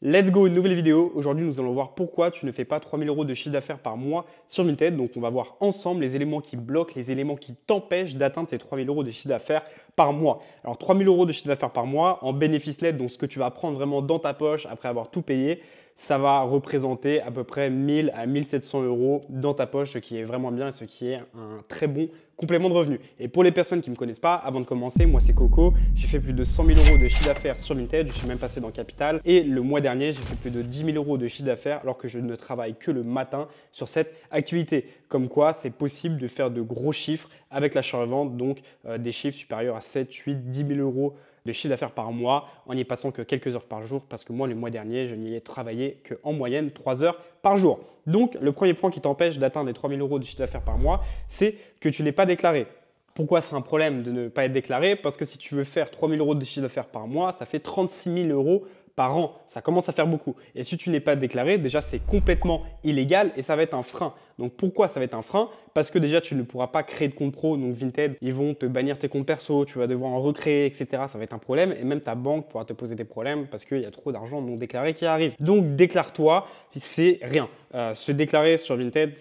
Let's go, une nouvelle vidéo. Aujourd'hui, nous allons voir pourquoi tu ne fais pas 3000 € de chiffre d'affaires par mois sur Vinted. Donc, on va voir ensemble les éléments qui bloquent, les éléments qui t'empêchent d'atteindre ces 3000 € de chiffre d'affaires par mois. Alors, 3000 € de chiffre d'affaires par mois en bénéfice net, donc ce que tu vas prendre vraiment dans ta poche après avoir tout payé, ça va représenter à peu près 1000 à 1700 € dans ta poche, ce qui est vraiment bien et ce qui est un très bon complément de revenu. Et pour les personnes qui ne me connaissent pas, avant de commencer, moi c'est Coco, j'ai fait plus de 100 000 € de chiffre d'affaires sur Vinted, je suis même passé dans Capital et le mois dernier, j'ai fait plus de 10 000 € de chiffre d'affaires alors que je ne travaille que le matin sur cette activité. Comme quoi, c'est possible de faire de gros chiffres avec l'achat-revente, donc des chiffres supérieurs à 7, 8, 10 000 € de chiffre d'affaires par mois en n'y passant que quelques heures par jour parce que moi, le mois dernier, je n'y ai travaillé qu'en moyenne 3 heures par jour. Donc, le premier point qui t'empêche d'atteindre les 3 000 € de chiffre d'affaires par mois, c'est que tu n'es pas déclaré. Pourquoi c'est un problème de ne pas être déclaré? Parce que si tu veux faire 3 000 € de chiffre d'affaires par mois, ça fait 36 000 € par an. Ça commence à faire beaucoup. Et si tu n'es pas déclaré, déjà, c'est complètement illégal et ça va être un frein. Donc, pourquoi ça va être un frein? Parce que déjà, tu ne pourras pas créer de compte pro. Donc, Vinted, ils vont te bannir tes comptes perso, tu vas devoir en recréer, etc. Ça va être un problème. Et même ta banque pourra te poser des problèmes parce qu'il y a trop d'argent non déclaré qui arrive. Donc, déclare-toi, c'est rien. Se déclarer sur Vinted,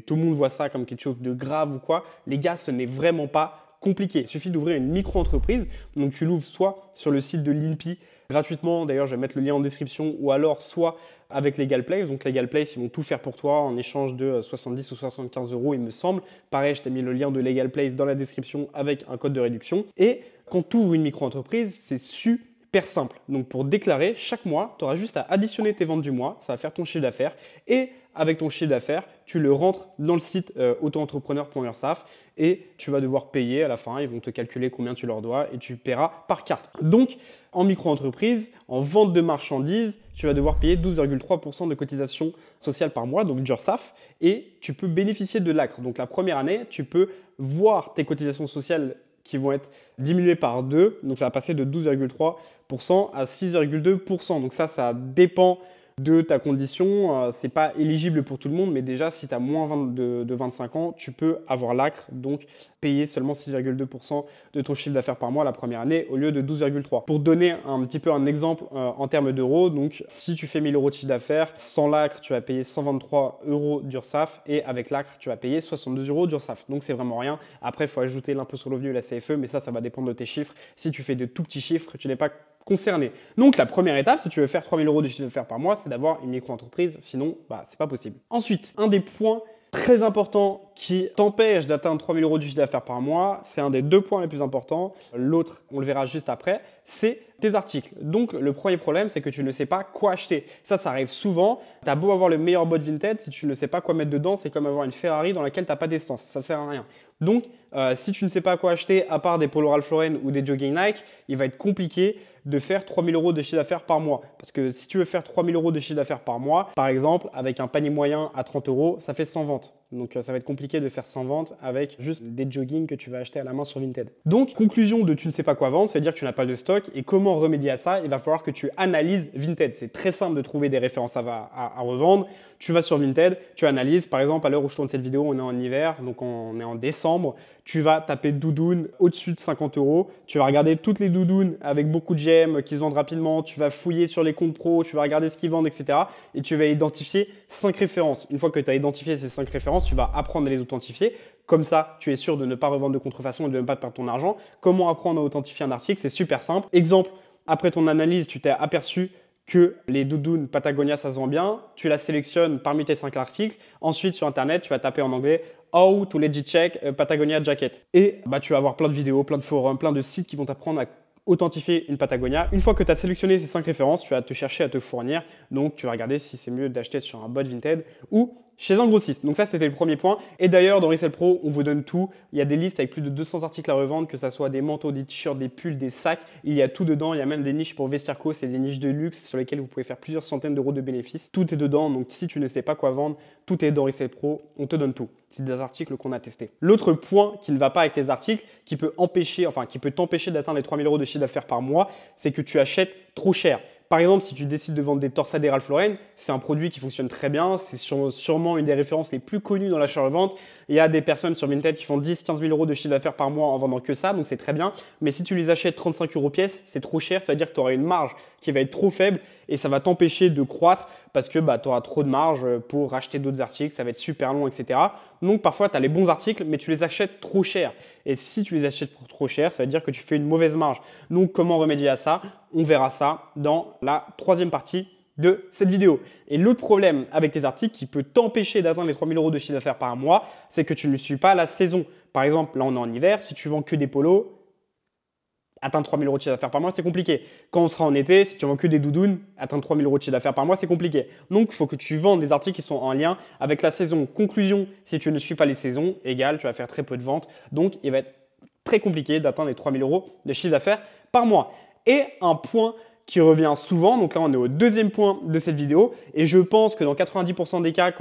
tout le monde voit ça comme quelque chose de grave ou quoi. Les gars, ce n'est vraiment pas compliqué. Il suffit d'ouvrir une micro-entreprise. Donc, tu l'ouvres soit sur le site de l'INPI gratuitement. D'ailleurs, je vais mettre le lien en description ou alors soit avec LegalPlace. Donc, LegalPlace, ils vont tout faire pour toi en échange de 70 ou 75 €, il me semble. Pareil, je t'ai mis le lien de LegalPlace dans la description avec un code de réduction. Et quand tu ouvres une micro-entreprise, c'est super simple. Donc, pour déclarer, chaque mois, tu auras juste à additionner tes ventes du mois. Ça va faire ton chiffre d'affaires. Et avec ton chiffre d'affaires, tu le rentres dans le site autoentrepreneur.ursaf et tu vas devoir payer à la fin. Ils vont te calculer combien tu leur dois et tu paieras par carte. Donc, en micro-entreprise, en vente de marchandises, tu vas devoir payer 12,3 % de cotisation sociale par mois, donc d'URSSAF, et tu peux bénéficier de l'ACRE. Donc, la première année, tu peux voir tes cotisations sociales qui vont être diminuées par 2. Donc, ça va passer de 12,3 % à 6,2 %. Donc, ça dépend de ta condition. Ce n'est pas éligible pour tout le monde, mais déjà, si tu as moins de 25 ans, tu peux avoir l'ACRE, donc payer seulement 6,2 % de ton chiffre d'affaires par mois la première année au lieu de 12,3 %. Pour donner un petit peu un exemple en termes d'euros, donc si tu fais 1000 € de chiffre d'affaires, sans l'ACRE, tu vas payer 123 € d'URSSAF et avec l'ACRE, tu vas payer 62 € d'URSSAF. Donc, c'est vraiment rien. Après, il faut ajouter l'impôt sur le revenu et la CFE, mais ça va dépendre de tes chiffres. Si tu fais de tout petits chiffres, tu n'es pas concerné. Donc, la première étape, si tu veux faire 3000 € de chiffre d'affaires par mois, c'est d'avoir une micro-entreprise. Sinon, c'est pas possible. Ensuite, un des points très importants qui t'empêche d'atteindre 3000 € de chiffre d'affaires par mois, c'est un des deux points les plus importants. L'autre, on le verra juste après, c'est tes articles. Donc, le premier problème, c'est que tu ne sais pas quoi acheter. Ça arrive souvent. Tu as beau avoir le meilleur bot Vinted, si tu ne sais pas quoi mettre dedans, c'est comme avoir une Ferrari dans laquelle tu n'as pas d'essence. Ça ne sert à rien. Donc, si tu ne sais pas quoi acheter, à part des polos Ralph Lauren ou des jogging Nike, il va être compliqué de faire 3000 € de chiffre d'affaires par mois. Parce que si tu veux faire 3000 € de chiffre d'affaires par mois, par exemple, avec un panier moyen à 30 €, ça fait 100 ventes. Donc, ça va être compliqué de faire 100 ventes avec juste des joggings que tu vas acheter à la main sur Vinted. Donc, conclusion de tu ne sais pas quoi vendre, c'est-à-dire que tu n'as pas de stock. Et comment remédier à ça? Il va falloir que tu analyses Vinted. C'est très simple de trouver des références à revendre. Tu vas sur Vinted, tu analyses. Par exemple, à l'heure où je tourne cette vidéo, on est en hiver, donc on est en décembre. Tu vas taper doudoune au-dessus de 50 €. Tu vas regarder toutes les doudounes avec beaucoup de gemmes qui se vendent rapidement. Tu vas fouiller sur les comptes pro, tu vas regarder ce qu'ils vendent, etc. Et tu vas identifier 5 références. Une fois que tu as identifié ces 5 références, tu vas apprendre à les authentifier. Comme ça, tu es sûr de ne pas revendre de contrefaçon et de ne pas perdre ton argent. Comment apprendre à authentifier un article? C'est super simple. Exemple, après ton analyse, tu t'es aperçu que les doudounes Patagonia, ça se vend bien. Tu la sélectionnes parmi tes 5 articles. Ensuite, sur Internet, tu vas taper en anglais « How to legit check Patagonia jacket ». Et tu vas avoir plein de vidéos, plein de forums, plein de sites qui vont t'apprendre à authentifier une Patagonia. Une fois que tu as sélectionné ces 5 références, tu vas te chercher à te fournir. Donc, tu vas regarder si c'est mieux d'acheter sur un bot Vinted ou chez un grossiste. Donc ça, c'était le premier point. Et d'ailleurs, dans Resell Pro, on vous donne tout. Il y a des listes avec plus de 200 articles à revendre, que ce soit des manteaux, des t-shirts, des pulls, des sacs. Il y a tout dedans. Il y a même des niches pour Vestiarco. C'est des niches de luxe sur lesquelles vous pouvez faire plusieurs centaines d'euros de bénéfices. Tout est dedans. Donc si tu ne sais pas quoi vendre, tout est dans Resell Pro. On te donne tout. C'est des articles qu'on a testés. L'autre point qui ne va pas avec tes articles, qui peut t'empêcher d'atteindre les 3000 € de chiffre d'affaires par mois, c'est que tu achètes trop cher. Par exemple, si tu décides de vendre des torsades Ralph Lauren, c'est un produit qui fonctionne très bien. C'est sûrement une des références les plus connues dans l'achat-revente. Il y a des personnes sur Vinted qui font 10-15 000 euros de chiffre d'affaires par mois en vendant que ça, donc c'est très bien. Mais si tu les achètes 35 euros pièce, c'est trop cher, ça veut dire que tu auras une marge qui va être trop faible et ça va t'empêcher de croître parce que tu auras trop de marge pour racheter d'autres articles, ça va être super long, etc. Donc parfois, tu as les bons articles, mais tu les achètes trop cher. Et si tu les achètes pour trop cher, ça veut dire que tu fais une mauvaise marge. Donc comment remédier à ça? On verra ça dans la troisième partie de cette vidéo. Et l'autre problème avec tes articles qui peut t'empêcher d'atteindre les 3 000 euros de chiffre d'affaires par mois, c'est que tu ne suis pas la saison. Par exemple, là on est en hiver, si tu vends que des polos, atteindre 3 000 euros de chiffre d'affaires par mois, c'est compliqué. Quand on sera en été, si tu vends que des doudounes, atteindre 3 000 euros de chiffre d'affaires par mois, c'est compliqué. Donc, il faut que tu vendes des articles qui sont en lien avec la saison. Conclusion, si tu ne suis pas les saisons, égal, tu vas faire très peu de ventes. Donc, il va être très compliqué d'atteindre les 3 000 euros de chiffre d'affaires par mois. Et un point qui revient souvent, donc là on est au deuxième point de cette vidéo, et je pense que dans 90% des cas,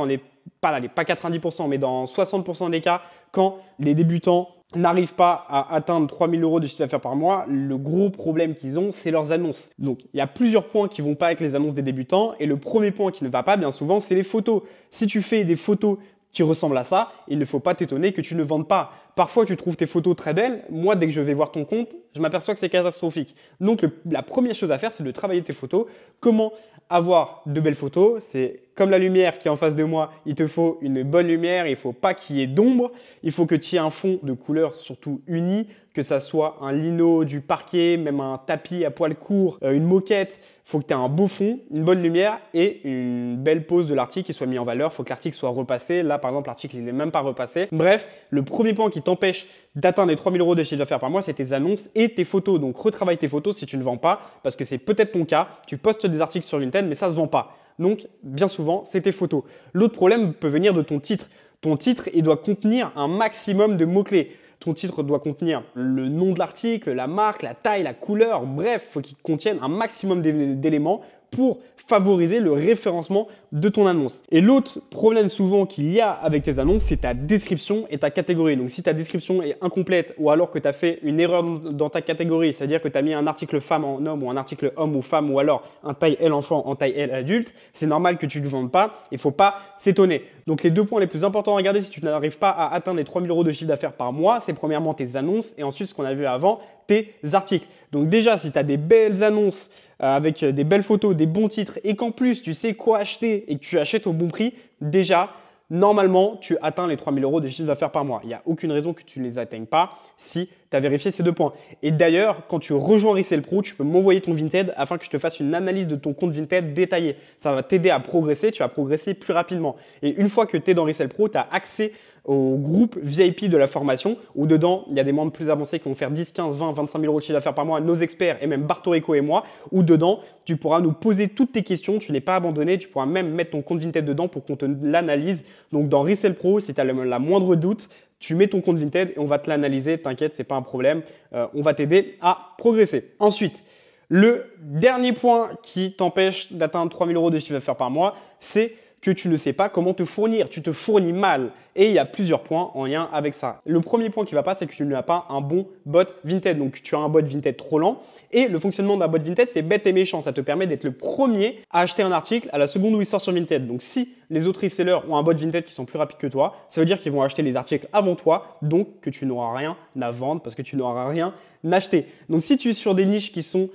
pas 90%, mais dans 60% des cas, quand les débutants n'arrivent pas à atteindre 3 000 euros de chiffre d'affaires par mois, le gros problème qu'ils ont, c'est leurs annonces. Donc, il y a plusieurs points qui ne vont pas avec les annonces des débutants, et le premier point qui ne va pas, bien souvent, c'est les photos. Si tu fais des photos qui ressemblent à ça, il ne faut pas t'étonner que tu ne vendes pas. Parfois, tu trouves tes photos très belles. Moi, dès que je vais voir ton compte, je m'aperçois que c'est catastrophique. Donc, la première chose à faire, c'est de travailler tes photos. Comment avoir de belles photos? C'est comme la lumière qui est en face de moi. Il te faut une bonne lumière. Il ne faut pas qu'il y ait d'ombre. Il faut que tu aies un fond de couleur surtout uni, que ça soit un lino, du parquet, même un tapis à poil court, une moquette. Il faut que tu aies un beau fond, une bonne lumière et une belle pose de l'article qui soit mis en valeur. Il faut que l'article soit repassé. Là, par exemple, l'article n'est même pas repassé. Bref, le premier point qui t'empêche d'atteindre les 3 000 euros de chiffre d'affaires par mois, c'est tes annonces et tes photos. Donc, retravaille tes photos si tu ne vends pas parce que c'est peut-être ton cas. Tu postes des articles sur Vinted, mais ça ne se vend pas. Donc, bien souvent, c'est tes photos. L'autre problème peut venir de ton titre. Ton titre, il doit contenir un maximum de mots-clés. Ton titre doit contenir le nom de l'article, la marque, la taille, la couleur, bref, il faut qu'il contienne un maximum d'éléments pour favoriser le référencement de ton annonce. Et l'autre problème souvent qu'il y a avec tes annonces, c'est ta description et ta catégorie. Donc si ta description est incomplète ou alors que tu as fait une erreur dans ta catégorie, c'est-à-dire que tu as mis un article femme en homme ou un article homme ou femme ou alors un taille L enfant en taille L adulte, c'est normal que tu ne le vendes pas, il ne faut pas s'étonner. Donc les deux points les plus importants à regarder si tu n'arrives pas à atteindre les 3 000 euros de chiffre d'affaires par mois, c'est premièrement tes annonces et ensuite ce qu'on a vu avant, tes articles. Donc déjà, si tu as des belles annonces avec des belles photos, des bons titres et qu'en plus tu sais quoi acheter et que tu achètes au bon prix, déjà, normalement, tu atteins les 3 000 euros de chiffre d'affaires par mois. Il n'y a aucune raison que tu ne les atteignes pas si tu as vérifié ces deux points. Et d'ailleurs, quand tu rejoins Resell Pro, tu peux m'envoyer ton Vinted afin que je te fasse une analyse de ton compte Vinted détaillée. Ça va t'aider à progresser, tu vas progresser plus rapidement. Et une fois que tu es dans Resell Pro, tu as accès au groupe VIP de la formation où dedans, il y a des membres plus avancés qui vont faire 10, 15, 20, 25 000 euros de chiffre d'affaires par mois, nos experts et même Bartorico et moi, où dedans, tu pourras nous poser toutes tes questions, tu n'es pas abandonné, tu pourras même mettre ton compte Vinted dedans pour qu'on te l'analyse. Donc dans Resell Pro, si tu as la moindre doute, tu mets ton compte Vinted et on va te l'analyser, t'inquiète, ce n'est pas un problème, on va t'aider à progresser. Ensuite, le dernier point qui t'empêche d'atteindre 3 000 euros de chiffre d'affaires par mois, c'est que tu ne sais pas comment te fournir, tu te fournis mal. Et il y a plusieurs points en lien avec ça. Le premier point qui ne va pas, c'est que tu n'as pas un bon bot Vinted. Donc, tu as un bot Vinted trop lent. Et le fonctionnement d'un bot Vinted, c'est bête et méchant. Ça te permet d'être le premier à acheter un article à la seconde où il sort sur Vinted. Donc, si les autres resellers ont un bot Vinted qui sont plus rapides que toi, ça veut dire qu'ils vont acheter les articles avant toi, donc que tu n'auras rien à vendre parce que tu n'auras rien acheté. Donc, si tu es sur des niches qui sont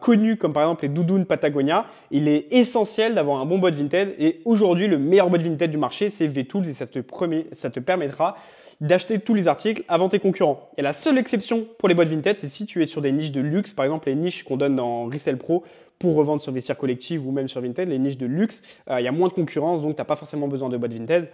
connus comme par exemple les doudounes Patagonia, il est essentiel d'avoir un bon bot Vinted et aujourd'hui le meilleur bot Vinted du marché c'est VTools et ça te permettra d'acheter tous les articles avant tes concurrents. Et la seule exception pour les bots Vinted, c'est si tu es sur des niches de luxe, par exemple les niches qu'on donne dans Resell Pro pour revendre sur Vestiaire Collective ou même sur Vinted, les niches de luxe, il y a moins de concurrence donc tu n'as pas forcément besoin de bot Vinted.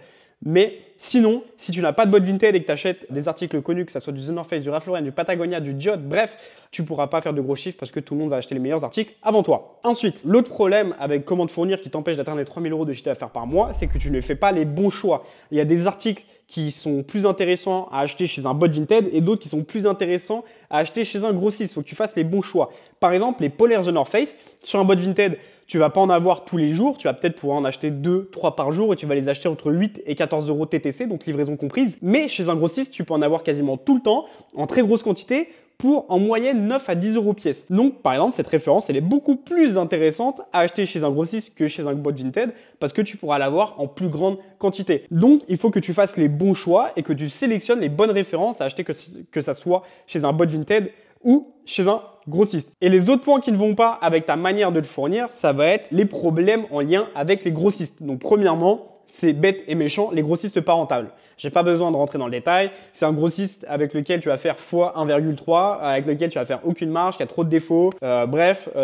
Mais sinon, si tu n'as pas de bot Vinted et que tu achètes des articles connus, que ce soit du The North Face, du Ralph Lauren, du Patagonia, du Jot, bref, tu ne pourras pas faire de gros chiffres parce que tout le monde va acheter les meilleurs articles avant toi. Ensuite, l'autre problème avec comment te fournir qui t'empêche d'atteindre les 3 000 euros de chiffre d'affaires par mois, c'est que tu ne fais pas les bons choix. Il y a des articles qui sont plus intéressants à acheter chez un bot Vinted et d'autres qui sont plus intéressants à acheter chez un grossiste. Il faut que tu fasses les bons choix. Par exemple, les polaires The North Face, sur un bot Vinted, tu ne vas pas en avoir tous les jours, tu vas peut-être pouvoir en acheter 2, 3 par jour et tu vas les acheter entre 8 et 14 euros TTC, donc livraison comprise. Mais chez un grossiste, tu peux en avoir quasiment tout le temps, en très grosse quantité, pour en moyenne 9 à 10 euros pièce. Donc par exemple, cette référence, elle est beaucoup plus intéressante à acheter chez un grossiste que chez un bot Vinted parce que tu pourras l'avoir en plus grande quantité. Donc il faut que tu fasses les bons choix et que tu sélectionnes les bonnes références à acheter, que ça soit chez un bot Vinted ou chez un grossiste. Et les autres points qui ne vont pas avec ta manière de le fournir, ça va être les problèmes en lien avec les grossistes. Donc premièrement, c'est bête et méchant, les grossistes pas rentables. J'ai pas besoin de rentrer dans le détail. C'est un grossiste avec lequel tu vas faire x 1,3, avec lequel tu vas faire aucune marge, qui a trop de défauts.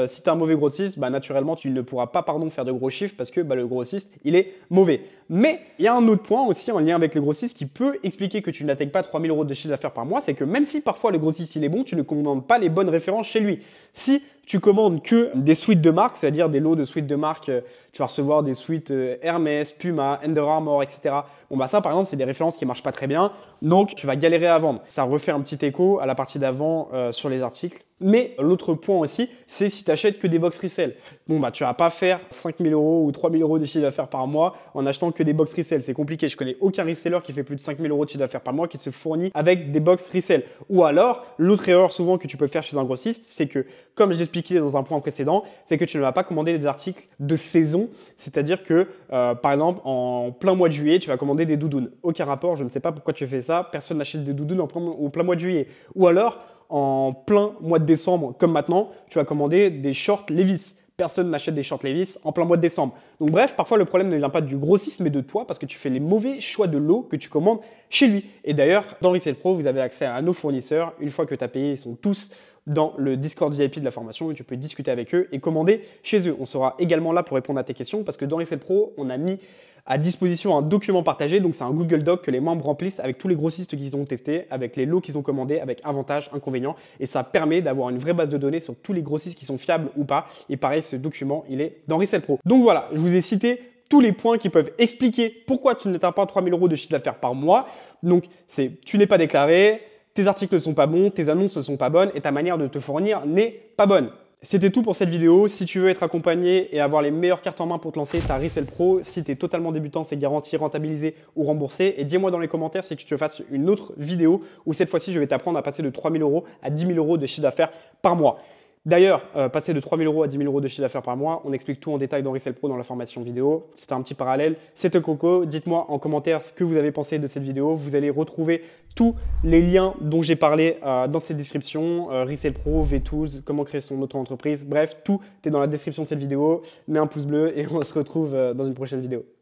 Si tu es un mauvais grossiste, naturellement, tu ne pourras pas faire de gros chiffres parce que le grossiste, il est mauvais. Mais il y a un autre point aussi en lien avec le grossiste qui peut expliquer que tu n'atteignes pas 3 000 euros de chiffre d'affaires par mois, c'est que même si parfois le grossiste il est bon, tu ne commandes pas les bonnes références chez lui. Si tu commandes que des suites de marque, c'est-à-dire des lots de suites de marque, tu vas recevoir des suites Hermès, Puma, Under Armour, etc. Bon, ça, par exemple, c'est des références qui ne marchent pas très bien. Donc, tu vas galérer à vendre. Ça refait un petit écho à la partie d'avant sur les articles. Mais l'autre point aussi, c'est si tu achètes que des box resell. Bon, tu vas pas faire 5 000 euros ou 3 000 euros de chiffre d'affaires par mois en achetant que des box resell. C'est compliqué. Je connais aucun reseller qui fait plus de 5 000 euros de chiffre d'affaires par mois qui se fournit avec des box resell. Ou alors, l'autre erreur souvent que tu peux faire chez un grossiste, c'est que, comme je l'expliquais dans un point précédent, c'est que tu ne vas pas commander des articles de saison. C'est-à-dire que, par exemple, en plein mois de juillet, tu vas commander des doudounes. Aucun rapport, je ne sais pas pourquoi tu fais ça. Personne n'achète des doudounes au plein mois de juillet. Ou alors, en plein mois de décembre, comme maintenant, tu vas commander des shorts Levi's. Personne n'achète des shorts Levi's en plein mois de décembre. Donc bref, parfois le problème ne vient pas du grossiste, mais de toi parce que tu fais les mauvais choix de lots que tu commandes chez lui. Et d'ailleurs, dans Resell Pro, vous avez accès à nos fournisseurs. Une fois que tu as payé, ils sont tous dans le Discord VIP de la formation où tu peux discuter avec eux et commander chez eux. On sera également là pour répondre à tes questions parce que dans Resell Pro, on a mis à disposition un document partagé. Donc, c'est un Google Doc que les membres remplissent avec tous les grossistes qu'ils ont testés, avec les lots qu'ils ont commandés, avec avantages, inconvénients. Et ça permet d'avoir une vraie base de données sur tous les grossistes qui sont fiables ou pas. Et pareil, ce document, il est dans Resell Pro. Donc voilà, je vous ai cité tous les points qui peuvent expliquer pourquoi tu n'atteins pas 3 000 euros de chiffre d'affaires par mois. Donc, tu n'es pas déclaré, tes articles ne sont pas bons, tes annonces ne sont pas bonnes et ta manière de te fournir n'est pas bonne. C'était tout pour cette vidéo. Si tu veux être accompagné et avoir les meilleures cartes en main pour te lancer, tu as Resell Pro. Si tu es totalement débutant, c'est garanti, rentabilisé ou remboursé. Et dis-moi dans les commentaires si tu te fasses une autre vidéo où cette fois-ci, je vais t'apprendre à passer de 3 000 euros à 10 000 euros de chiffre d'affaires par mois. D'ailleurs, passer de 3 000 euros à 10 000 euros de chiffre d'affaires par mois, on explique tout en détail dans Resell Pro dans la formation vidéo. C'est un petit parallèle. C'était Coco. Dites-moi en commentaire ce que vous avez pensé de cette vidéo. Vous allez retrouver tous les liens dont j'ai parlé dans cette description. Resell Pro, V-Tools, comment créer son auto-entreprise. Bref, tout est dans la description de cette vidéo. Mets un pouce bleu et on se retrouve dans une prochaine vidéo.